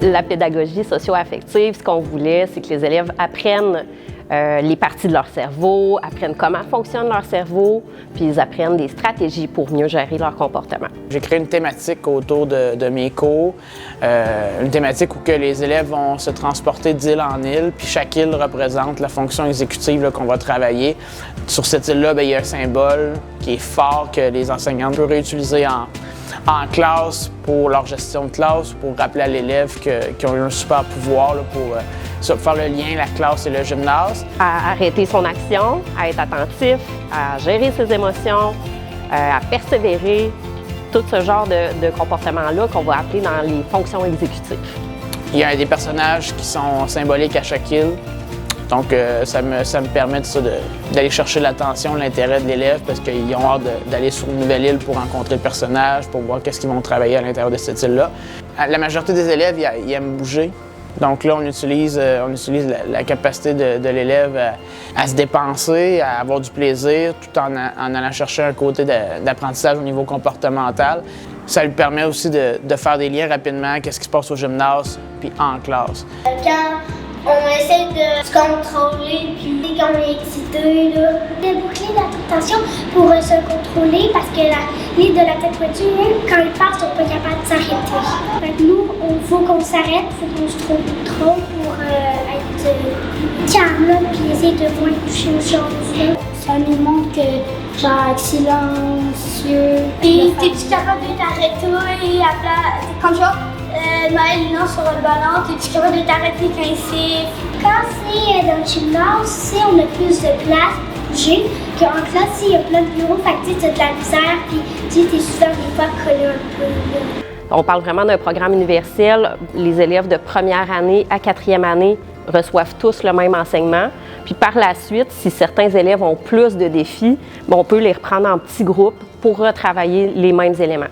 La pédagogie socio-affective, ce qu'on voulait, c'est que les élèves apprennent les parties de leur cerveau, apprennent comment fonctionne leur cerveau, puis ils apprennent des stratégies pour mieux gérer leur comportement. J'ai créé une thématique autour de mes cours, une thématique où que les élèves vont se transporter d'île en île, puis chaque île représente la fonction exécutive qu'on va travailler. Sur cette île-là, il y a un symbole qui est fort que les enseignants peuvent réutiliser en classe pour leur gestion de classe, pour rappeler à l'élève qu'ils ont eu un super pouvoir là, pour faire le lien, la classe et le gymnase. À arrêter son action, à être attentif, à gérer ses émotions, à persévérer, tout ce genre de comportements-là qu'on va appeler dans les fonctions exécutives. Il y a des personnages qui sont symboliques à chaque île. Donc, ça me permet d'aller chercher l'attention, l'intérêt de l'élève parce qu'ils ont hâte d'aller sur une nouvelle île pour rencontrer le personnage, pour voir qu'est-ce qu'ils vont travailler à l'intérieur de cette île-là. La majorité des élèves, ils aiment bouger. Donc là, on utilise la capacité de l'élève à se dépenser, à avoir du plaisir, tout en allant chercher un côté d'apprentissage au niveau comportemental. Ça lui permet aussi de faire des liens rapidement, qu'est-ce qui se passe au gymnase, puis en classe. On essaie de se contrôler, puis dès qu'on est excité, là, de boucler notre attention pour se contrôler parce que la ligne de la tête voiture, quand il passe, on n'est pas capable de s'arrêter. Fait que nous, il faut qu'on s'arrête, il faut qu'on se contrôle pour être calme, là, puis essayer de voir toucher aux choses. Là. Ça nous montre que, genre, silencieux. Et t'es-tu capable de t'arrêter à plat, comme genre, Noël lance sur le ballon, t'es-tu capable de t'arrêter quand il siffle? Quand c'est dans le gymnase, si on a plus de place pour bouger, qu'en classe, s'il y a plein de bureaux, fait que tu as de la misère, puis t'es souvent des fois collé un peu. Là. On parle vraiment d'un programme universel. Les élèves de première année à quatrième année reçoivent tous le même enseignement. Puis par la suite, si certains élèves ont plus de défis, on peut les reprendre en petits groupes pour retravailler les mêmes éléments.